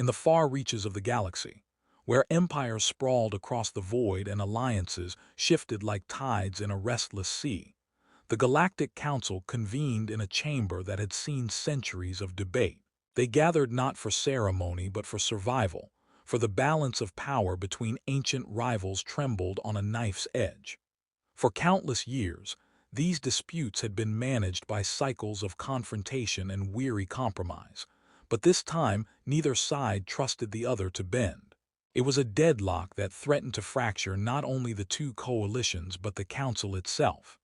in the far reaches of the galaxy, where empires sprawled across the void and alliances shifted like tides in a restless sea. The Galactic Council convened in a chamber that had seen centuries of debate. They gathered not for ceremony but for survival, for the balance of power between ancient rivals trembled on a knife's edge. For countless years, these disputes had been managed by cycles of confrontation and weary compromise, but this time neither side trusted the other to bend. It was a deadlock that threatened to fracture not only the two coalitions but the Council itself.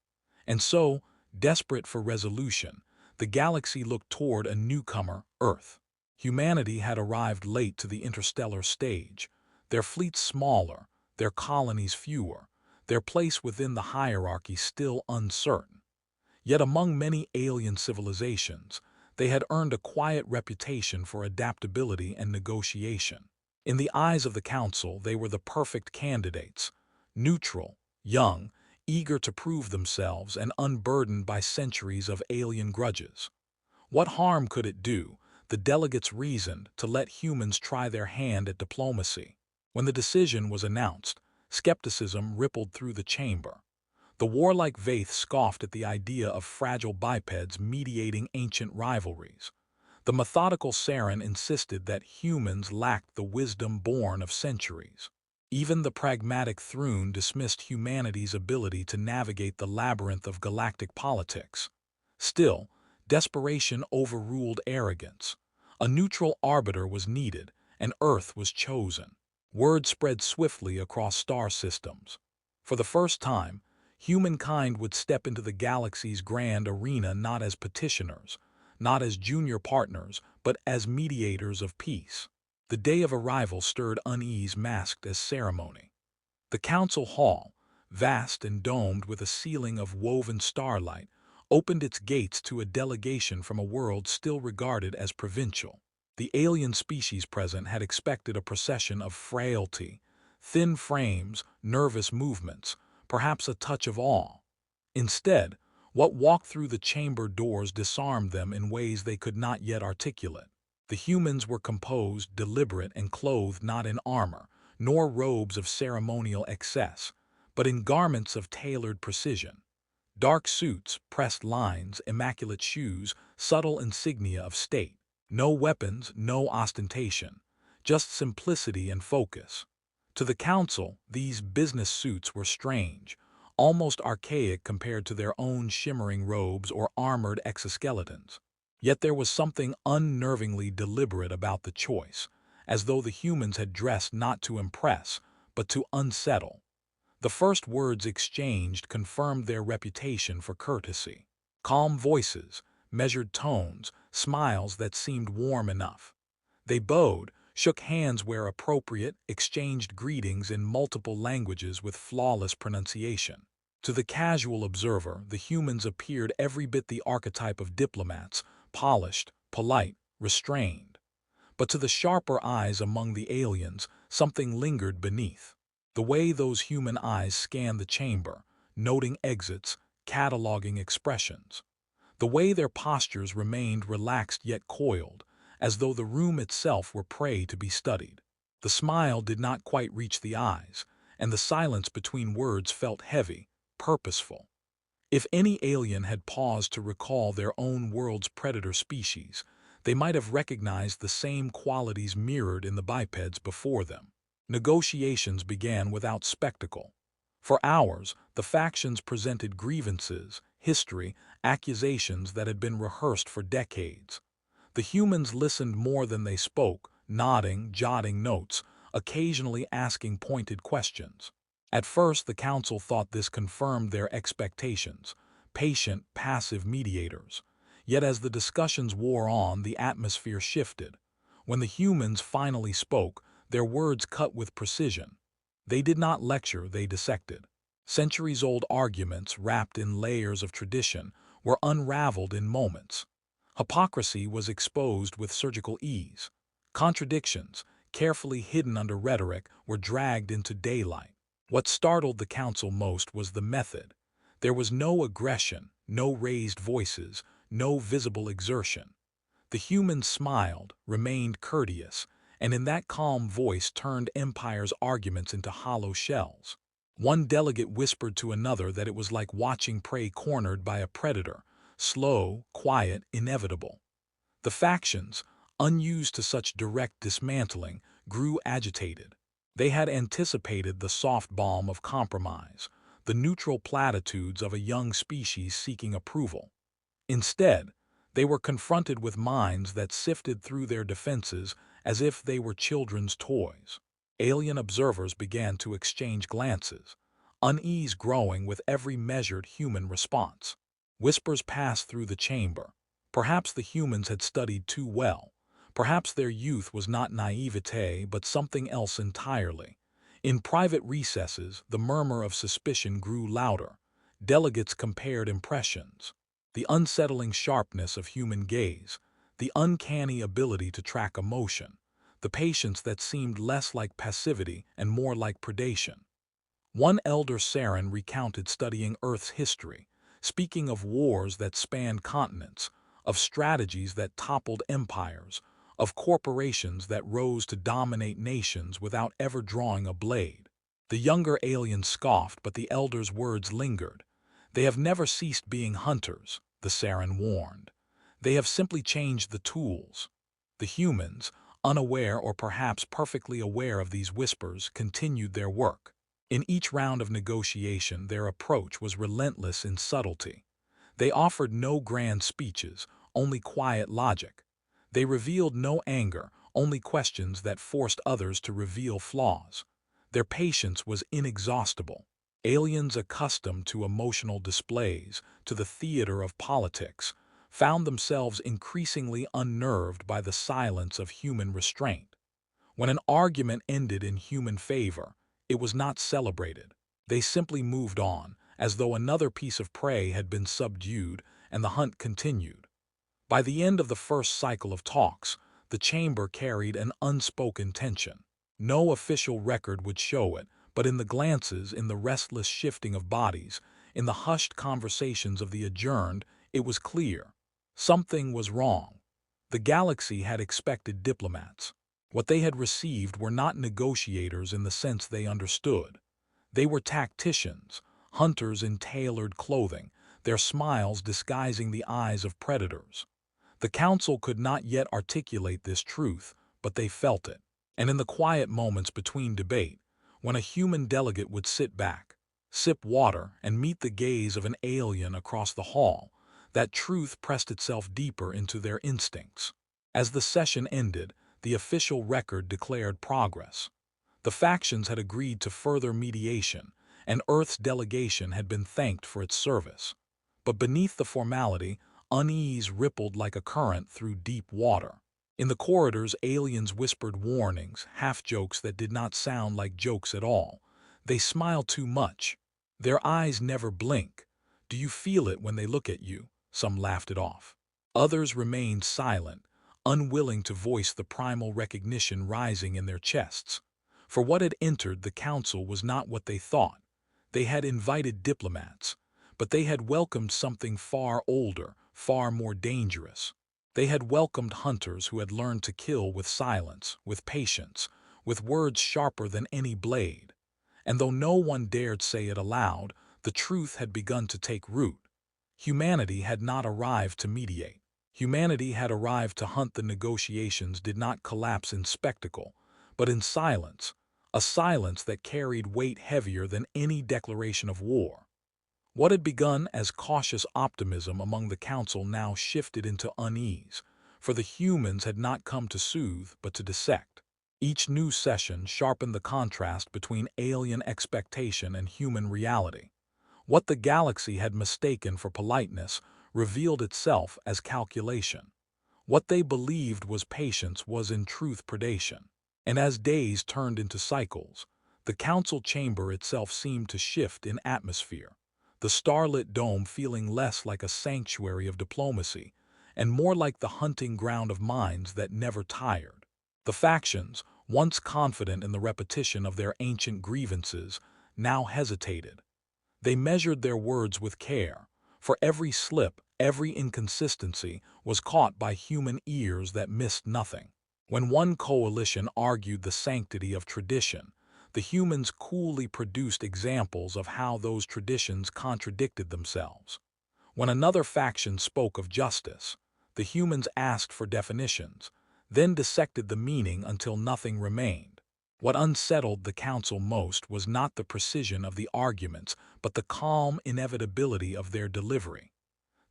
And so, desperate for resolution, the galaxy looked toward a newcomer, Earth. Humanity had arrived late to the interstellar stage, their fleets smaller, their colonies fewer, their place within the hierarchy still uncertain. Yet among many alien civilizations, they had earned a quiet reputation for adaptability and negotiation. In the eyes of the Council, they were the perfect candidates, neutral, young, eager to prove themselves and unburdened by centuries of alien grudges. What harm could it do, the delegates reasoned, to let humans try their hand at diplomacy? When the decision was announced, skepticism rippled through the chamber. The warlike Vaith scoffed at the idea of fragile bipeds mediating ancient rivalries. The methodical Saren insisted that humans lacked the wisdom born of centuries. Even the pragmatic Thrune dismissed humanity's ability to navigate the labyrinth of galactic politics. Still, desperation overruled arrogance. A neutral arbiter was needed, and Earth was chosen. Word spread swiftly across star systems. For the first time, humankind would step into the galaxy's grand arena not as petitioners, not as junior partners, but as mediators of peace. The day of arrival stirred unease masked as ceremony. The council hall, vast and domed with a ceiling of woven starlight, opened its gates to a delegation from a world still regarded as provincial. The alien species present had expected a procession of frailty, thin frames, nervous movements, perhaps a touch of awe. Instead, what walked through the chamber doors disarmed them in ways they could not yet articulate. The humans were composed, deliberate, and clothed not in armor, nor robes of ceremonial excess, but in garments of tailored precision. Dark suits, pressed lines, immaculate shoes, subtle insignia of state. No weapons, no ostentation, just simplicity and focus. To the council, these business suits were strange, almost archaic compared to their own shimmering robes or armored exoskeletons. Yet there was something unnervingly deliberate about the choice, as though the humans had dressed not to impress, but to unsettle. The first words exchanged confirmed their reputation for courtesy. Calm voices, measured tones, smiles that seemed warm enough. They bowed, shook hands where appropriate, exchanged greetings in multiple languages with flawless pronunciation. To the casual observer, the humans appeared every bit the archetype of diplomats, polished, polite, restrained. But to the sharper eyes among the aliens, something lingered beneath. The way those human eyes scanned the chamber, noting exits, cataloging expressions. The way their postures remained relaxed yet coiled, as though the room itself were prey to be studied. The smile did not quite reach the eyes, and the silence between words felt heavy, purposeful. If any alien had paused to recall their own world's predator species, they might have recognized the same qualities mirrored in the bipeds before them. Negotiations began without spectacle. For hours, the factions presented grievances, history, accusations that had been rehearsed for decades. The humans listened more than they spoke, nodding, jotting notes, occasionally asking pointed questions. At first, the council thought this confirmed their expectations, patient, passive mediators. Yet as the discussions wore on, the atmosphere shifted. When the humans finally spoke, their words cut with precision. They did not lecture, they dissected. Centuries-old arguments, wrapped in layers of tradition, were unraveled in moments. Hypocrisy was exposed with surgical ease. Contradictions, carefully hidden under rhetoric, were dragged into daylight. What startled the council most was the method. There was no aggression, no raised voices, no visible exertion. The humans smiled, remained courteous, and in that calm voice turned Empire's arguments into hollow shells. One delegate whispered to another that it was like watching prey cornered by a predator, slow, quiet, inevitable. The factions, unused to such direct dismantling, grew agitated. They had anticipated the soft balm of compromise, the neutral platitudes of a young species seeking approval. Instead, they were confronted with minds that sifted through their defenses as if they were children's toys. Alien observers began to exchange glances, unease growing with every measured human response. Whispers passed through the chamber. Perhaps the humans had studied too well. Perhaps their youth was not naivete but something else entirely. In private recesses, the murmur of suspicion grew louder. Delegates compared impressions. The unsettling sharpness of human gaze, the uncanny ability to track emotion, the patience that seemed less like passivity and more like predation. One elder Saren recounted studying Earth's history, speaking of wars that spanned continents, of strategies that toppled empires, of corporations that rose to dominate nations without ever drawing a blade. The younger alien scoffed, but the elder's words lingered. They have never ceased being hunters, the Saren warned. They have simply changed the tools. The humans, unaware or perhaps perfectly aware of these whispers, continued their work. In each round of negotiation, their approach was relentless in subtlety. They offered no grand speeches, only quiet logic. They revealed no anger, only questions that forced others to reveal flaws. Their patience was inexhaustible. Aliens accustomed to emotional displays, to the theater of politics, found themselves increasingly unnerved by the silence of human restraint. When an argument ended in human favor, it was not celebrated. They simply moved on, as though another piece of prey had been subdued and the hunt continued. By the end of the first cycle of talks, the chamber carried an unspoken tension. No official record would show it, but in the glances, in the restless shifting of bodies, in the hushed conversations of the adjourned, it was clear. Something was wrong. The galaxy had expected diplomats. What they had received were not negotiators in the sense they understood. They were tacticians, hunters in tailored clothing, their smiles disguising the eyes of predators. The council could not yet articulate this truth, but they felt it. And in the quiet moments between debate, when a human delegate would sit back, sip water, and meet the gaze of an alien across the hall, that truth pressed itself deeper into their instincts. As the session ended, the official record declared progress. The factions had agreed to further mediation, and Earth's delegation had been thanked for its service. But beneath the formality, unease rippled like a current through deep water. In the corridors, aliens whispered warnings, half-jokes that did not sound like jokes at all. They smile too much. Their eyes never blink. Do you feel it when they look at you? Some laughed it off. Others remained silent, unwilling to voice the primal recognition rising in their chests. For what had entered the council was not what they thought. They had invited diplomats, but they had welcomed something far older, far more dangerous. They had welcomed hunters who had learned to kill with silence, with patience, with words sharper than any blade. And though no one dared say it aloud, the truth had begun to take root. Humanity had not arrived to mediate. Humanity had arrived to hunt. The negotiations did not collapse in spectacle, but in silence, a silence that carried weight heavier than any declaration of war. What had begun as cautious optimism among the council now shifted into unease, for the humans had not come to soothe but to dissect. Each new session sharpened the contrast between alien expectation and human reality. What the galaxy had mistaken for politeness revealed itself as calculation. What they believed was patience was in truth predation. And as days turned into cycles, the council chamber itself seemed to shift in atmosphere, the starlit dome feeling less like a sanctuary of diplomacy and more like the hunting ground of minds that never tired. The factions, once confident in the repetition of their ancient grievances, now hesitated. They measured their words with care, for every slip, every inconsistency was caught by human ears that missed nothing. When one coalition argued the sanctity of tradition, the humans coolly produced examples of how those traditions contradicted themselves. When another faction spoke of justice, the humans asked for definitions, then dissected the meaning until nothing remained. What unsettled the council most was not the precision of the arguments, but the calm inevitability of their delivery.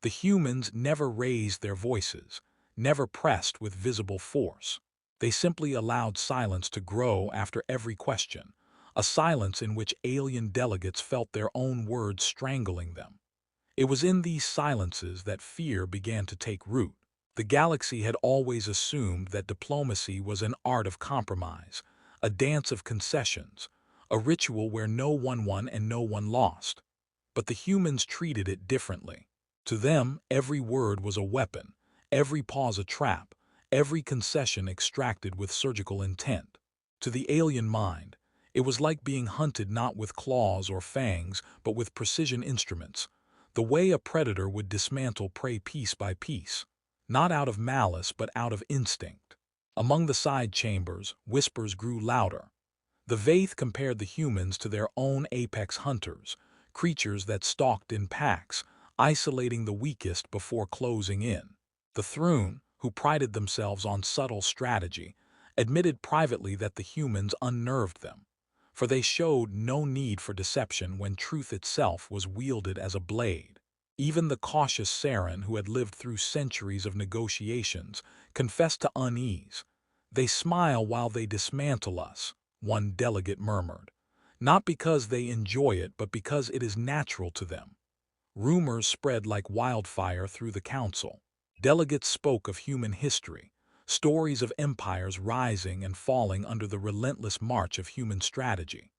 The humans never raised their voices, never pressed with visible force. They simply allowed silence to grow after every question, a silence in which alien delegates felt their own words strangling them. It was in these silences that fear began to take root. The galaxy had always assumed that diplomacy was an art of compromise, a dance of concessions, a ritual where no one won and no one lost. But the humans treated it differently. To them, every word was a weapon, every pause a trap, every concession extracted with surgical intent. To the alien mind, it was like being hunted not with claws or fangs, but with precision instruments, the way a predator would dismantle prey piece by piece, not out of malice but out of instinct. Among the side chambers, whispers grew louder. The Vaith compared the humans to their own apex hunters, creatures that stalked in packs, isolating the weakest before closing in. The Thrune, who prided themselves on subtle strategy, admitted privately that the humans unnerved them, for they showed no need for deception when truth itself was wielded as a blade. Even the cautious Saren, who had lived through centuries of negotiations, confessed to unease. "They smile while they dismantle us," one delegate murmured, "not because they enjoy it, but because it is natural to them." Rumors spread like wildfire through the council. Delegates spoke of human history, stories of empires rising and falling under the relentless march of human strategy.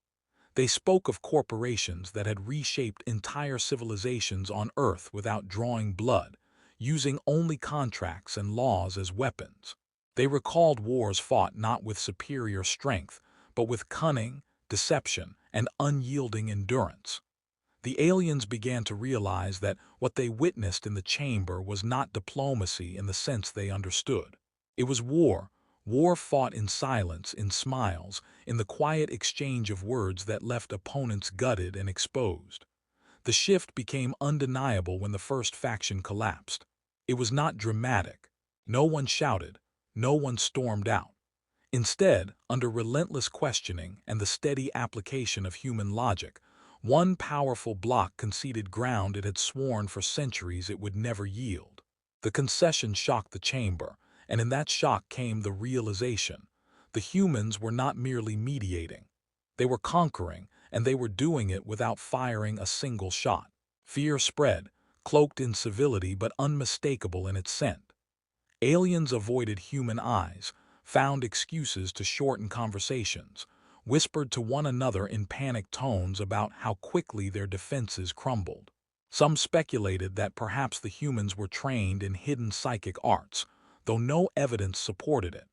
They spoke of corporations that had reshaped entire civilizations on Earth without drawing blood, using only contracts and laws as weapons. They recalled wars fought not with superior strength, but with cunning, deception, and unyielding endurance. The aliens began to realize that what they witnessed in the chamber was not diplomacy in the sense they understood. It was war, war fought in silence, in smiles, in the quiet exchange of words that left opponents gutted and exposed. The shift became undeniable when the first faction collapsed. It was not dramatic. No one shouted, no one stormed out. Instead, under relentless questioning and the steady application of human logic, one powerful bloc conceded ground it had sworn for centuries it would never yield. The concession shocked the chamber, and in that shock came the realization. The humans were not merely mediating. They were conquering, and they were doing it without firing a single shot. Fear spread, cloaked in civility but unmistakable in its scent. Aliens avoided human eyes, found excuses to shorten conversations, whispered to one another in panicked tones about how quickly their defenses crumbled. Some speculated that perhaps the humans were trained in hidden psychic arts, though no evidence supported it.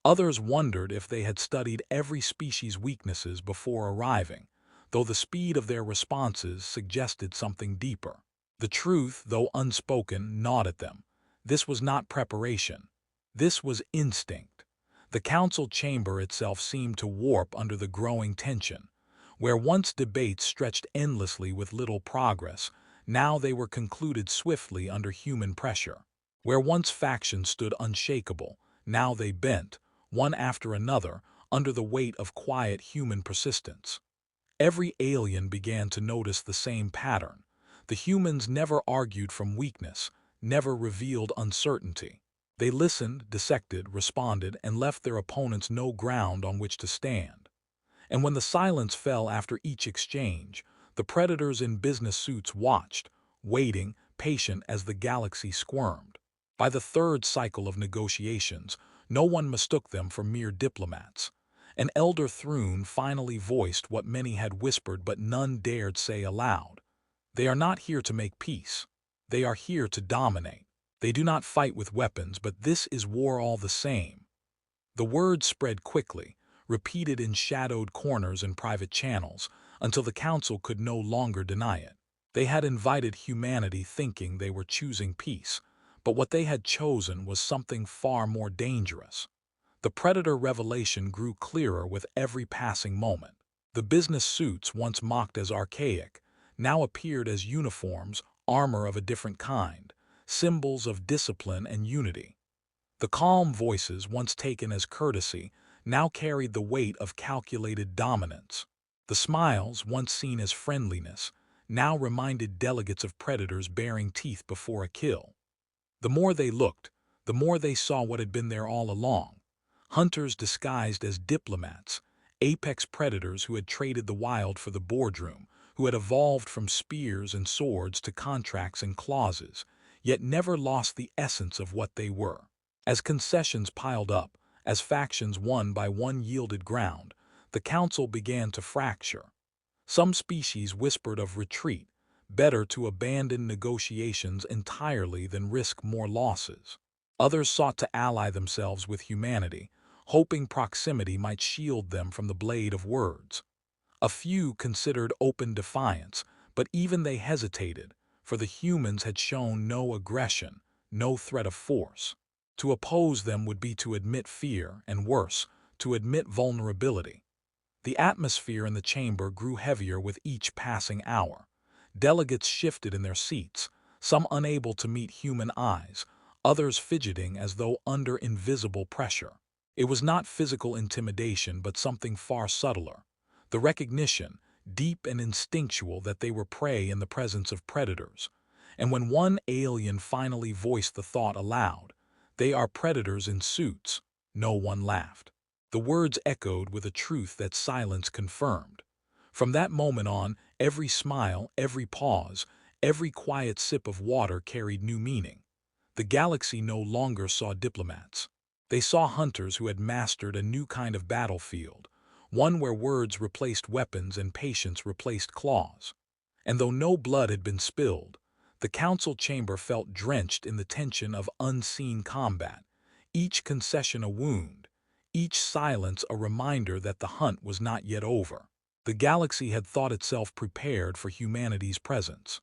Others wondered if they had studied every species' weaknesses before arriving, though the speed of their responses suggested something deeper. The truth, though unspoken, gnawed at them. This was not preparation. This was instinct. The council chamber itself seemed to warp under the growing tension. Where once debates stretched endlessly with little progress, now they were concluded swiftly under human pressure. Where once factions stood unshakable, now they bent, one after another, under the weight of quiet human persistence. Every alien began to notice the same pattern. The humans never argued from weakness, never revealed uncertainty. They listened, dissected, responded, and left their opponents no ground on which to stand. And when the silence fell after each exchange, the predators in business suits watched, waiting, patient as the galaxy squirmed. By the third cycle of negotiations, no one mistook them for mere diplomats. An elder Thrune finally voiced what many had whispered but none dared say aloud. They are not here to make peace. They are here to dominate. They do not fight with weapons, but this is war all the same. The word spread quickly, repeated in shadowed corners and private channels, until the council could no longer deny it. They had invited humanity thinking they were choosing peace, but what they had chosen was something far more dangerous. The Predator revelation grew clearer with every passing moment. The business suits once mocked as archaic now appeared as uniforms, armor of a different kind, symbols of discipline and unity. The calm voices once taken as courtesy now carried the weight of calculated dominance. The smiles, once seen as friendliness, now reminded delegates of predators baring teeth before a kill. The more they looked, the more they saw what had been there all along. Hunters disguised as diplomats, apex predators who had traded the wild for the boardroom, who had evolved from spears and swords to contracts and clauses, yet never lost the essence of what they were. As concessions piled up, as factions one by one yielded ground, the council began to fracture. Some species whispered of retreat, better to abandon negotiations entirely than risk more losses. Others sought to ally themselves with humanity, hoping proximity might shield them from the blade of words. A few considered open defiance, but even they hesitated, for the humans had shown no aggression, no threat of force. To oppose them would be to admit fear, and worse, to admit vulnerability. The atmosphere in the chamber grew heavier with each passing hour. Delegates shifted in their seats, some unable to meet human eyes, others fidgeting as though under invisible pressure. It was not physical intimidation, but something far subtler. The recognition, deep and instinctual, that they were prey in the presence of predators. And when one alien finally voiced the thought aloud, "They are predators in suits," no one laughed. The words echoed with a truth that silence confirmed. From that moment on, every smile, every pause, every quiet sip of water carried new meaning. The galaxy no longer saw diplomats. They saw hunters who had mastered a new kind of battlefield, one where words replaced weapons and patience replaced claws. And though no blood had been spilled, the council chamber felt drenched in the tension of unseen combat, each concession a wound, each silence a reminder that the hunt was not yet over. The galaxy had thought itself prepared for humanity's presence.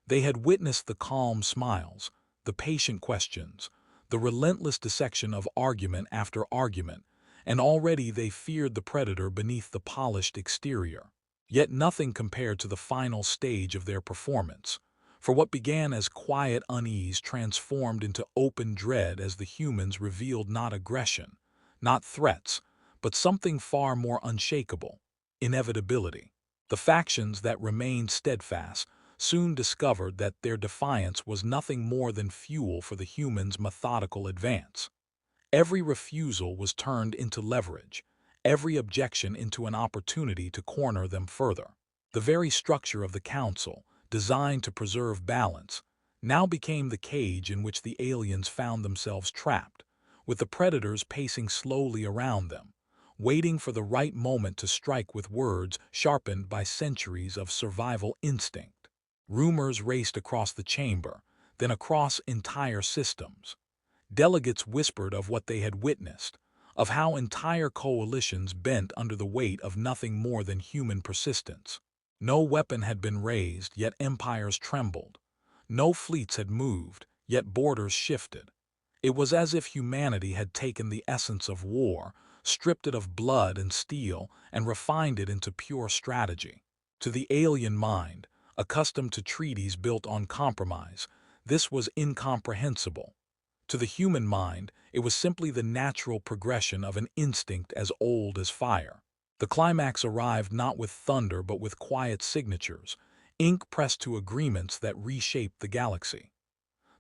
They had witnessed the calm smiles, the patient questions, the relentless dissection of argument after argument, and already they feared the predator beneath the polished exterior. Yet nothing compared to the final stage of their performance, for what began as quiet unease transformed into open dread as the humans revealed not aggression, not threats, but something far more unshakable: inevitability. The factions that remained steadfast soon discovered that their defiance was nothing more than fuel for the humans' methodical advance. Every refusal was turned into leverage, every objection into an opportunity to corner them further. The very structure of the council, designed to preserve balance, now became the cage in which the aliens found themselves trapped, with the predators pacing slowly around them, waiting for the right moment to strike with words sharpened by centuries of survival instinct. Rumors raced across the chamber, then across entire systems. Delegates whispered of what they had witnessed, of how entire coalitions bent under the weight of nothing more than human persistence. No weapon had been raised, yet empires trembled. No fleets had moved, yet borders shifted. It was as if humanity had taken the essence of war, stripped it of blood and steel, and refined it into pure strategy. To the alien mind, accustomed to treaties built on compromise, this was incomprehensible. To the human mind, it was simply the natural progression of an instinct as old as fire. The climax arrived not with thunder but with quiet signatures, ink pressed to agreements that reshaped the galaxy.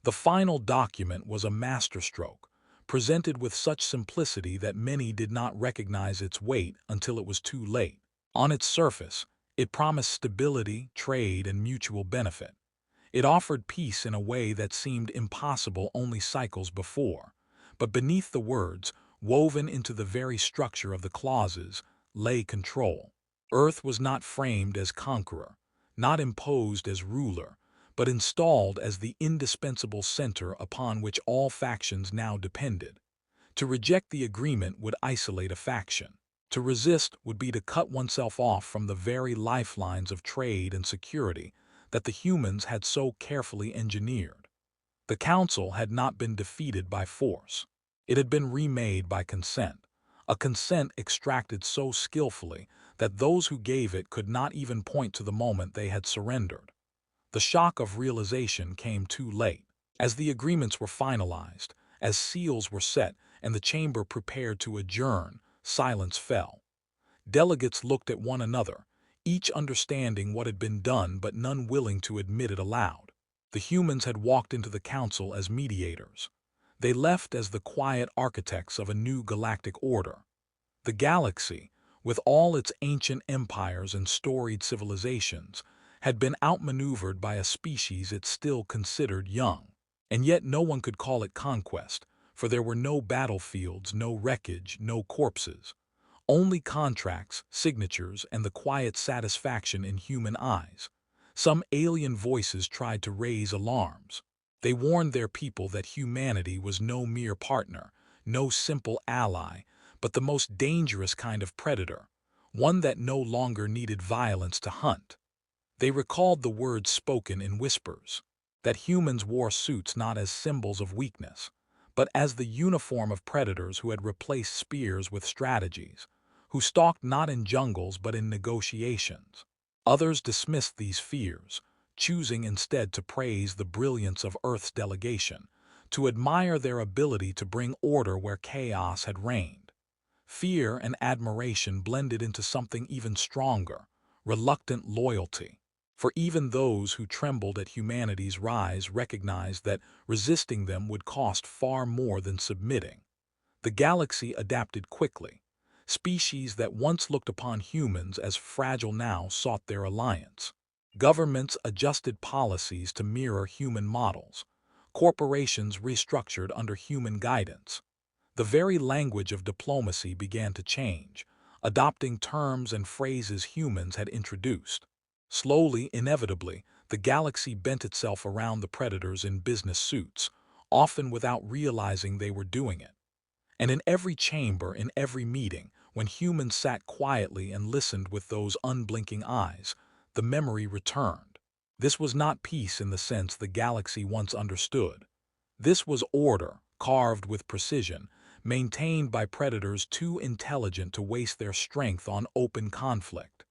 The final document was a masterstroke, presented with such simplicity that many did not recognize its weight until it was too late. On its surface, it promised stability, trade, and mutual benefit. It offered peace in a way that seemed impossible only cycles before. But beneath the words, woven into the very structure of the clauses, lay control. Earth was not framed as conqueror, not imposed as ruler, but installed as the indispensable center upon which all factions now depended. To reject the agreement would isolate a faction. To resist would be to cut oneself off from the very lifelines of trade and security that the humans had so carefully engineered. The council had not been defeated by force. It had been remade by consent. a consent extracted so skillfully that those who gave it could not even point to the moment they had surrendered. The shock of realization came too late. As the agreements were finalized, as seals were set, and the chamber prepared to adjourn, silence fell. Delegates looked at one another, each understanding what had been done but none willing to admit it aloud. The humans had walked into the council as mediators. They left as the quiet architects of a new galactic order. The galaxy, with all its ancient empires and storied civilizations, had been outmaneuvered by a species it still considered young. And yet no one could call it conquest, for there were no battlefields, no wreckage, no corpses. Only contracts, signatures, and the quiet satisfaction in human eyes. Some alien voices tried to raise alarms. They warned their people that humanity was no mere partner, no simple ally, but the most dangerous kind of predator, one that no longer needed violence to hunt. They recalled the words spoken in whispers, that humans wore suits not as symbols of weakness, but as the uniform of predators who had replaced spears with strategies, who stalked not in jungles but in negotiations. Others dismissed these fears, choosing instead to praise the brilliance of Earth's delegation, to admire their ability to bring order where chaos had reigned. Fear and admiration blended into something even stronger, reluctant loyalty. For even those who trembled at humanity's rise recognized that resisting them would cost far more than submitting. The galaxy adapted quickly. Species that once looked upon humans as fragile now sought their alliance. Governments adjusted policies to mirror human models. Corporations restructured under human guidance. The very language of diplomacy began to change, adopting terms and phrases humans had introduced. Slowly, inevitably, the galaxy bent itself around the predators in business suits, often without realizing they were doing it. And in every chamber, in every meeting, when humans sat quietly and listened with those unblinking eyes, the memory returned. This was not peace in the sense the galaxy once understood. This was order, carved with precision, maintained by predators too intelligent to waste their strength on open conflict.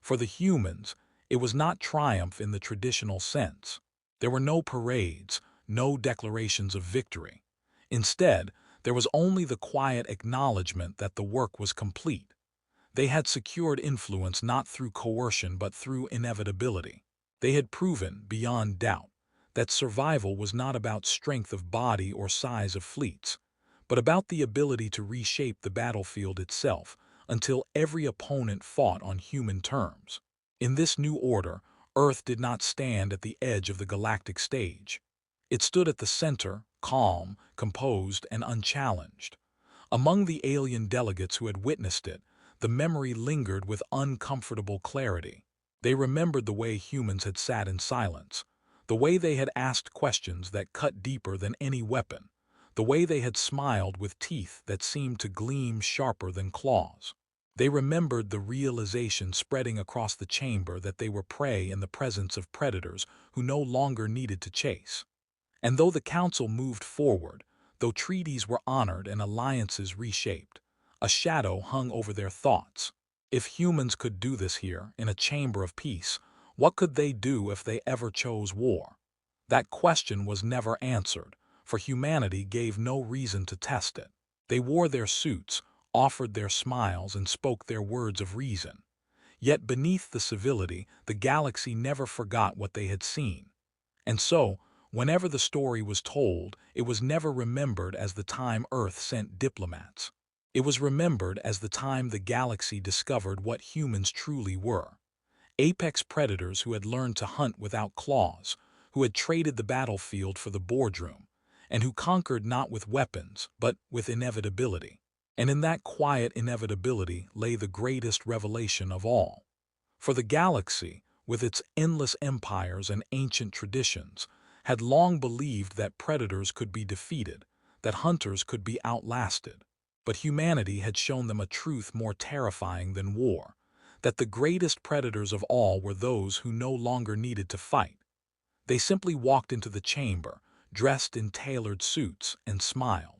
For the humans, it was not triumph in the traditional sense. There were no parades, no declarations of victory. Instead, there was only the quiet acknowledgement that the work was complete. They had secured influence not through coercion but through inevitability. They had proven, beyond doubt, that survival was not about strength of body or size of fleets, but about the ability to reshape the battlefield itself until every opponent fought on human terms. In this new order, Earth did not stand at the edge of the galactic stage. It stood at the center, calm, composed, and unchallenged. Among the alien delegates who had witnessed it, the memory lingered with uncomfortable clarity. They remembered the way humans had sat in silence, the way they had asked questions that cut deeper than any weapon, the way they had smiled with teeth that seemed to gleam sharper than claws. They remembered the realization spreading across the chamber that they were prey in the presence of predators who no longer needed to chase. And though the council moved forward, though treaties were honored and alliances reshaped, a shadow hung over their thoughts. If humans could do this here, in a chamber of peace, what could they do if they ever chose war? That question was never answered, for humanity gave no reason to test it. They wore their suits, offered their smiles, and spoke their words of reason. Yet beneath the civility, the galaxy never forgot what they had seen. And so, whenever the story was told, it was never remembered as the time Earth sent diplomats. It was remembered as the time the galaxy discovered what humans truly were. Apex predators who had learned to hunt without claws, who had traded the battlefield for the boardroom, and who conquered not with weapons, but with inevitability. And in that quiet inevitability lay the greatest revelation of all. For the galaxy, with its endless empires and ancient traditions, had long believed that predators could be defeated, that hunters could be outlasted. But humanity had shown them a truth more terrifying than war, that the greatest predators of all were those who no longer needed to fight. They simply walked into the chamber, dressed in tailored suits, and smiled.